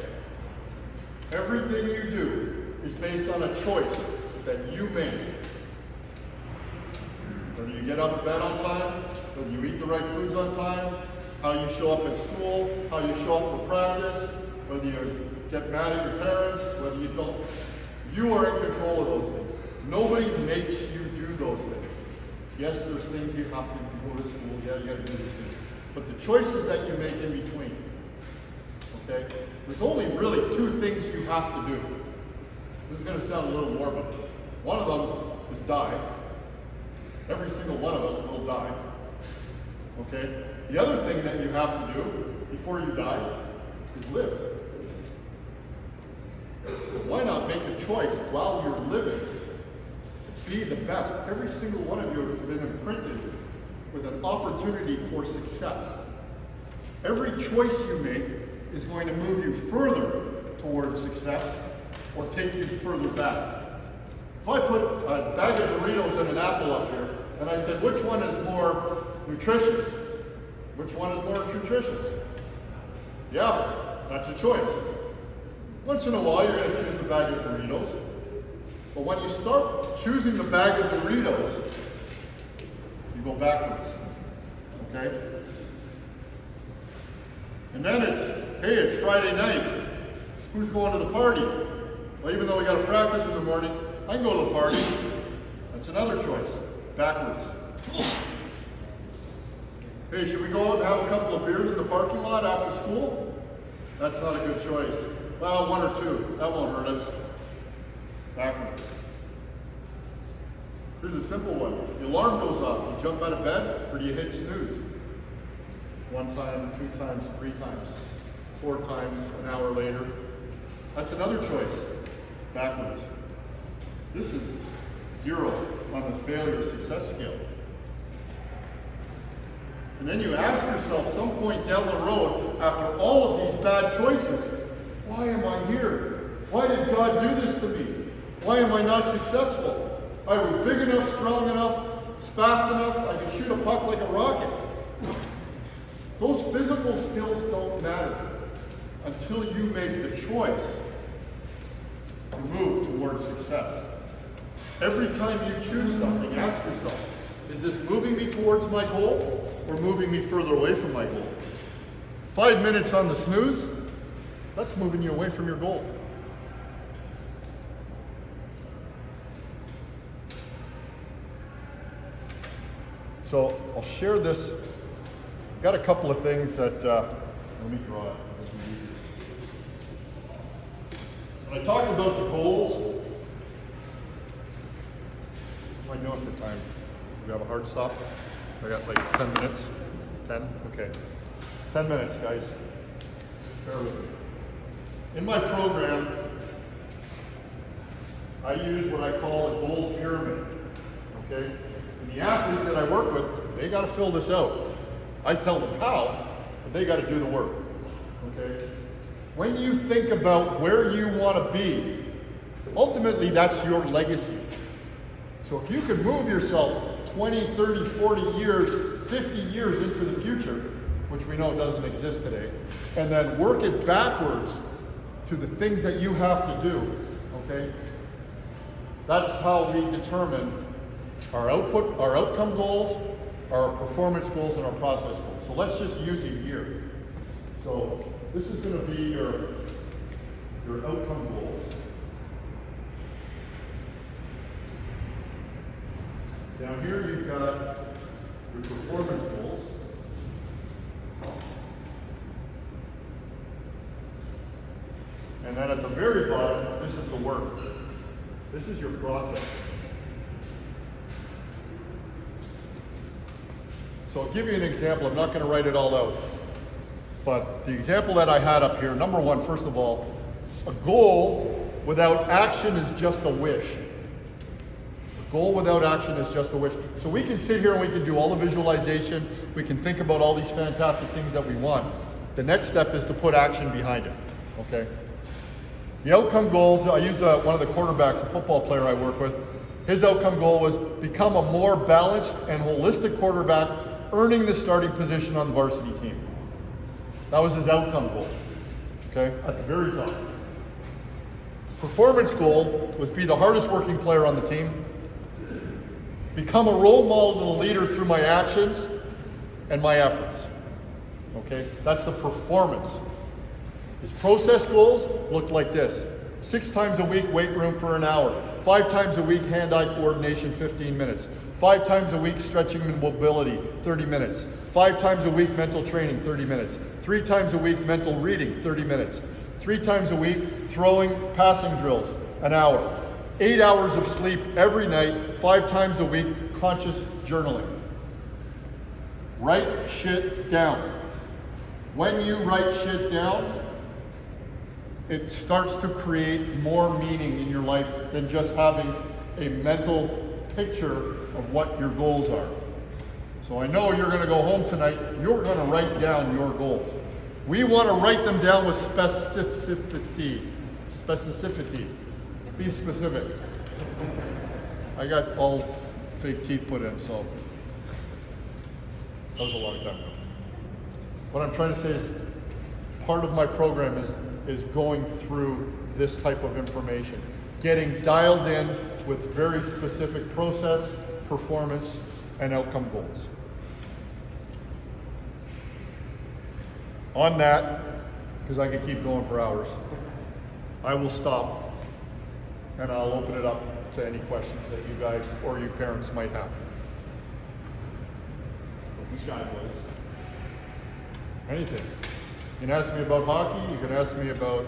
everything you do is based on a choice that you make. Whether you get out of bed on time, whether you eat the right foods on time, how you show up at school, how you show up for practice, whether you get mad at your parents, whether you don't. You are in control of those things. Nobody makes you do those things. Yes, there's things you have to go to school, yeah, you gotta do these things. But the choices that you make in between, okay? There's only really two things you have to do. This is gonna sound a little morbid. One of them is die. Every single one of us will die. Okay? The other thing that you have to do before you die is live. So why not make a choice while you're living to be the best? Every single one of you has been imprinted with an opportunity for success. Every choice you make is going to move you further towards success or take you further back. If I put a bag of Doritos and an apple up here, and I said, which one is more nutritious? Which one is more nutritious? Yeah, that's a choice. Once in a while, you're going to choose the bag of Doritos. But when you start choosing the bag of Doritos, you go backwards. Okay? And then hey, it's Friday night. Who's going to the party? Well, even though we got to practice in the morning, I can go to the party. That's another choice. Backwards. Hey, should we go out and have a couple of beers in the parking lot after school? That's not a good choice. Well, one or two. That won't hurt us. Backwards. Here's a simple one. The alarm goes off. You jump out of bed, or do you hit snooze? 1 time, 2 times, 3 times, 4 times, an hour later. That's another choice. Backwards. This is 0 on the failure success scale. And then you ask yourself some point down the road, after all of these bad choices, why am I here? Why did God do this to me? Why am I not successful? I was big enough, strong enough, fast enough, I could shoot a puck like a rocket. Those physical skills don't matter until you make the choice to move towards success. Every time you choose something, ask yourself, is this moving me towards my goal or moving me further away from my goal? 5 minutes on the snooze, That's moving you away from your goal. So I'll share this. I've got a couple of things that, let me draw it. When I talked about the goals, what am I doing for time? Do we have a hard stop? I got like 10 minutes. 10? Okay. 10 minutes, guys. Bear with me. In my program, I use what I call a goals pyramid. Okay? And the athletes that I work with, they got to fill this out. I tell them how, but they got to do the work. Okay? When you think about where you want to be, ultimately that's your legacy. So if you could move yourself 20, 30, 40 years, 50 years into the future, which we know doesn't exist today, and then work it backwards to the things that you have to do, okay? That's how we determine our output, our outcome goals, our performance goals, and our process goals. So let's just use a year. So this is going to be your outcome goals. Down here you've got your performance goals. And then at the very bottom, this is the work. This is your process. So I'll give you an example. I'm not going to write it all out. But the example that I had up here, number one, first of all, a goal without action is just a wish. A goal without action is just a wish. So we can sit here and we can do all the visualization. We can think about all these fantastic things that we want. The next step is to put action behind it. Okay? The outcome goals, I use one of the quarterbacks, a football player I work with. His outcome goal was become a more balanced and holistic quarterback, earning the starting position on the varsity team. That was his outcome goal, okay, at the very top. Performance goal was be the hardest working player on the team, become a role model and a leader through my actions and my efforts, okay? That's the performance. His process goals looked like this. 6 times a week, weight room for an hour. 5 times a week, hand-eye coordination, 15 minutes. 5 times a week, stretching and mobility, 30 minutes. 5 times a week, mental training, 30 minutes. 3 times a week, mental reading, 30 minutes. 3 times a week, throwing, passing drills, an hour. 8 hours of sleep every night, 5 times a week, conscious journaling. Write shit down. When you write shit down, it starts to create more meaning in your life than just having a mental picture of what your goals are. So I know you're going to go home tonight, you're going to write down your goals. We want to write them down with specificity. Specificity. Be specific. I got all fake teeth put in, so that was a long time ago. What I'm trying to say is part of my program is going through this type of information, getting dialed in with very specific process, performance, and outcome goals. On that, because I could keep going for hours, I will stop and I'll open it up to any questions that you guys or you parents might have. Don't be shy, boys. Anything. You can ask me about hockey, you can ask me about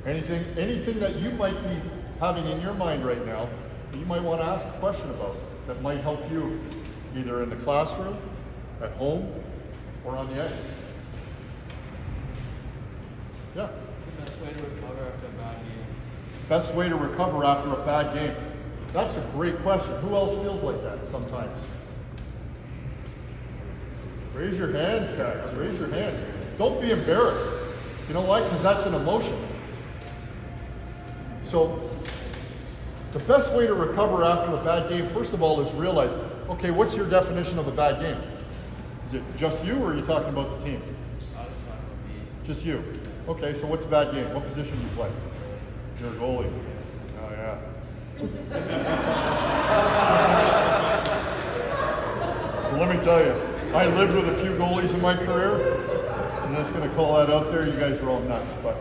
anything that you might be having in your mind right now that you might want to ask a question about that might help you either in the classroom, at home, or on the ice. Yeah. What's the best way to recover after a bad game? Best way to recover after a bad game? That's a great question. Who else feels like that sometimes? Raise your hands, guys. Raise your hands. Don't be embarrassed. You know why? Because that's an emotion. So, the best way to recover after a bad game, first of all, is realize, okay, what's your definition of a bad game? Is it just you, or are you talking about the team? I was talking about me. Just you. Okay, so what's a bad game? What position do you play? You're a goalie. Oh, yeah. So let me tell you, I lived with a few goalies in my career. I'm just gonna call that out there. You guys are all nuts, but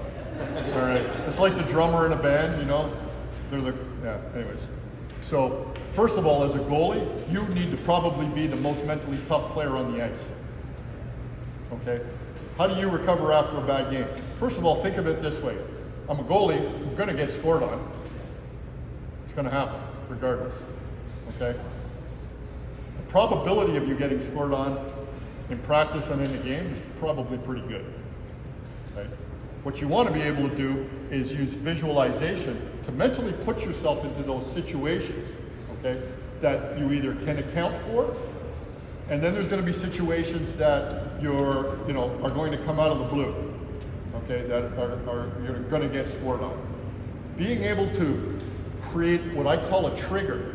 all right. It's like the drummer in a band, you know. Anyways. So first of all, as a goalie, you need to probably be the most mentally tough player on the ice. Okay. How do you recover after a bad game? First of all, think of it this way. I'm a goalie. I'm gonna get scored on. It's gonna happen, regardless. Okay. The probability of you getting scored on in practice and in the game is probably pretty good. Right? What you want to be able to do is use visualization to mentally put yourself into those situations, okay, that you either can account for, and then there's going to be situations that are going to come out of the blue, okay, that you're going to get scored on. Being able to create what I call a trigger,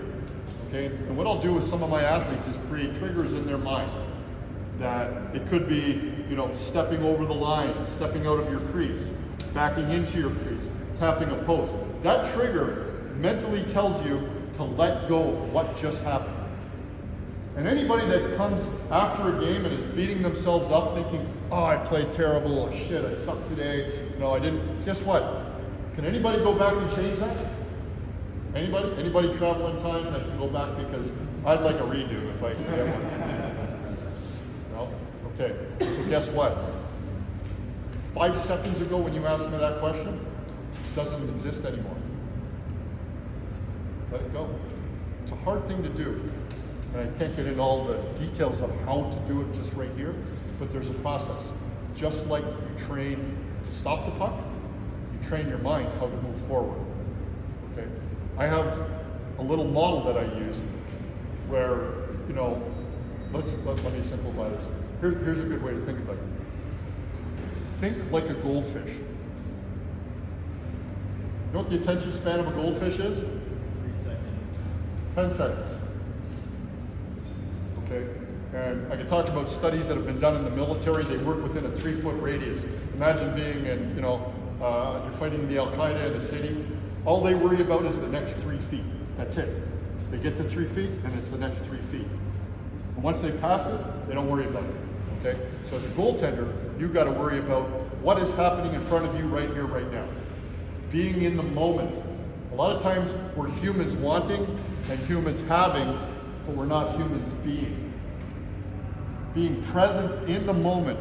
okay, and what I'll do with some of my athletes is create triggers in their mind. That it could be, stepping over the line, stepping out of your crease, backing into your crease, tapping a post. That trigger mentally tells you to let go of what just happened. And anybody that comes after a game and is beating themselves up thinking, oh, I played terrible, or shit, I sucked today, I didn't, guess what? Can anybody go back and change that? Anybody? Anybody travel in time that can go back? Because I'd like a redo if I can get one. Okay, so guess what? 5 seconds ago when you asked me that question, it doesn't exist anymore. Let it go. It's a hard thing to do. And I can't get into all the details of how to do it just right here, but there's a process. Just like you train to stop the puck, you train your mind how to move forward. Okay? I have a little model that I use where, let me simplify this. Here's a good way to think about it. Think like a goldfish. You know what the attention span of a goldfish is? 3 seconds. 10 seconds. Okay? And I can talk about studies that have been done in the military. They work within a 3-foot radius. Imagine being in, you're fighting the Al-Qaeda in a city. All they worry about is the next 3 feet. That's it. They get to 3 feet, and it's the next 3 feet. And once they pass it, they don't worry about it. Okay? So as a goaltender, you've got to worry about what is happening in front of you right here, right now. Being in the moment. A lot of times we're humans wanting and humans having, but we're not humans being. Being present in the moment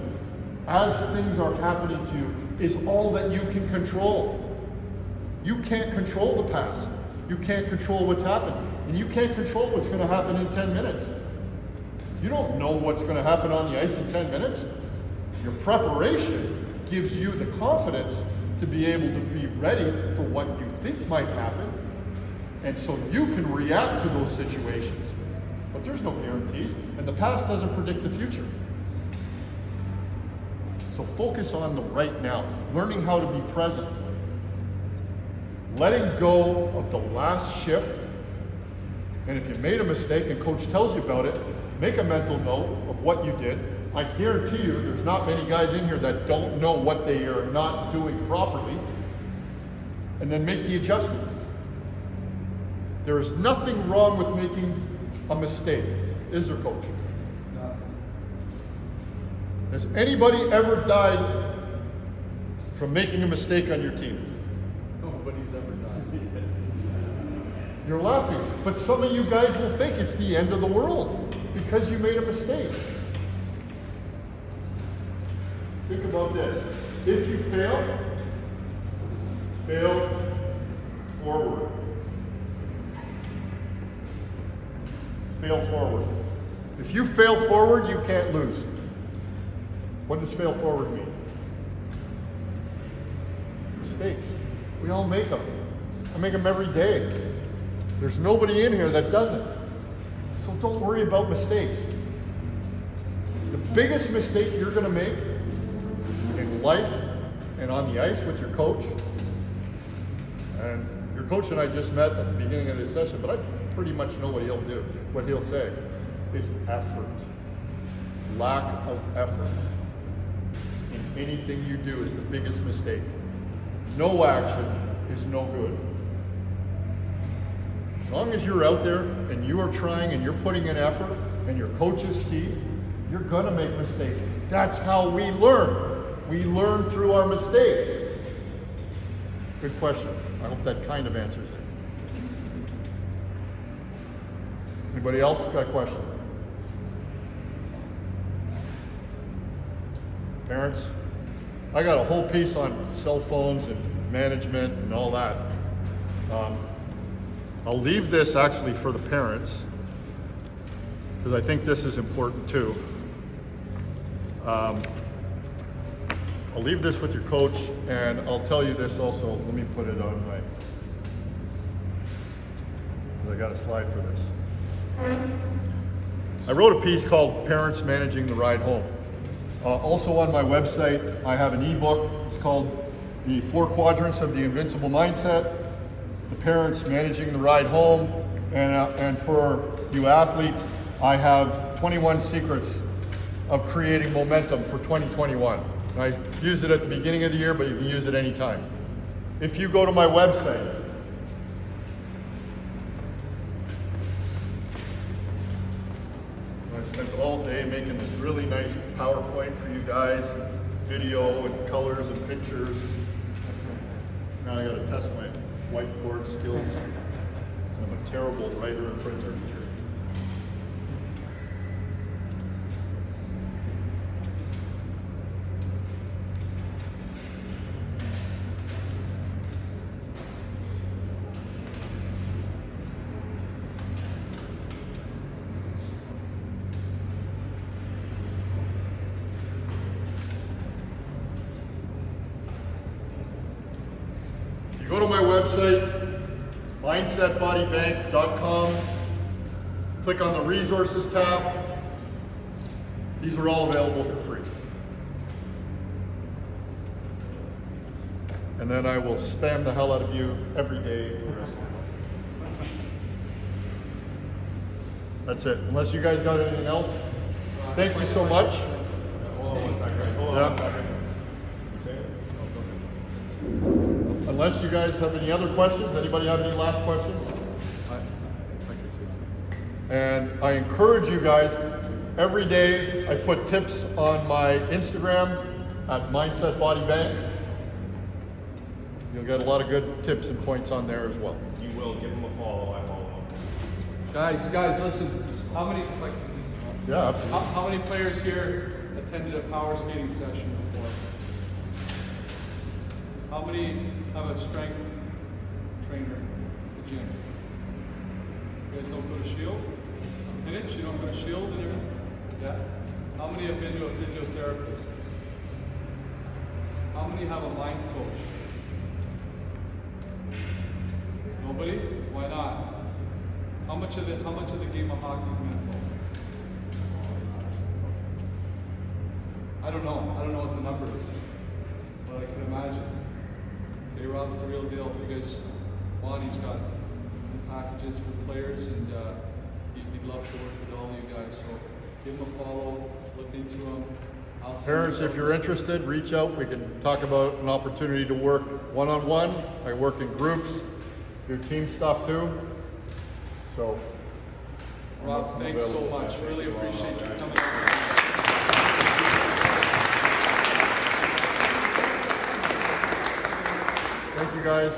as things are happening to you is all that you can control. You can't control the past. You can't control what's happening. And you can't control what's going to happen in 10 minutes. You don't know what's going to happen on the ice in 10 minutes. Your preparation gives you the confidence to be able to be ready for what you think might happen. And so you can react to those situations. But there's no guarantees, and the past doesn't predict the future. So focus on the right now, learning how to be present. Letting go of the last shift. And if you made a mistake and coach tells you about it, make a mental note of what you did. I guarantee you there's not many guys in here that don't know what they are not doing properly. And then make the adjustment. There is nothing wrong with making a mistake. Is there, coach? Nothing. Has anybody ever died from making a mistake on your team? Nobody's ever done. You're laughing, but some of you guys will think it's the end of the world because you made a mistake. Think about this. If you fail forward. Fail forward. If you fail forward, you can't lose. What does fail forward mean? Mistakes. We all make them. I make them every day. There's nobody in here that doesn't. So don't worry about mistakes. The biggest mistake you're going to make in life and on the ice with your coach, and your coach and I just met at the beginning of this session, but I pretty much know what he'll do, what he'll say, is effort. Lack of effort in anything you do is the biggest mistake. No action is no good. As long as you're out there and you are trying and you're putting in effort and your coaches see, you're gonna make mistakes. That's how we learn. We learn through our mistakes. Good question. I hope that kind of answers it. Anybody else got a question? Parents? I got a whole piece on cell phones and management and all that. I'll leave this actually for the parents, because I think this is important too. I'll leave this with your coach, and I'll tell you this also. Let me put it on my, because I got a slide for this. I wrote a piece called Parents Managing the Ride Home. Also on my website, I have an ebook. It's called The 4 Quadrants of the Invincible Mindset, the Parents Managing the Ride Home, and for you athletes, I have 21 secrets of creating momentum for 2021. And I used it at the beginning of the year, but you can use it anytime. If you go to my website, I spent all day making this really nice PowerPoint for you guys, video and colors and pictures. Now I gotta test my whiteboard skills. I'm a terrible writer and printer. You go to my website, mindsetbodybank.com, click on the resources tab. These are all available for free. And then I will spam the hell out of you every day for the rest of the month. That's it. Unless you guys got anything else. Thank you so much. Hold on one second, guys. Hold on one second. You say it? Unless you guys have any other questions. Anybody have any last questions? I can say something. And I encourage you guys, every day I put tips on my Instagram at Mindset Body Bank. You'll get a lot of good tips and points on there as well. You will give them a follow. I follow them. Guys, listen. How many? If I can say something. Yeah, absolutely. How many players here attended a power skating session before? How many have a strength trainer at the gym? You guys don't go to Shield? Minutes? You don't go to Shield and everything? Yeah? How many have been to a physiotherapist? How many have a mind coach? Nobody? Why not? How much of the game of hockey is mental? I don't know. I don't know what the number is, but I can imagine. Rob's the real deal. If you guys want, he's got some packages for players, and he'd love to work with all of you guys. So give him a follow, look into him. Parents, if you're interested, reach out. We can talk about an opportunity to work one-on-one. I work in groups, do team stuff too. So, Rob, thanks so much. Really appreciate you coming out. Thank you guys,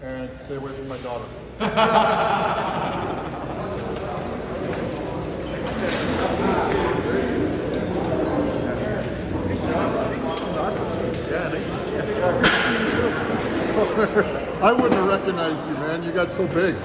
and stay away from my daughter. Yeah, nice to see you. I wouldn't have recognized you, man. You got so big.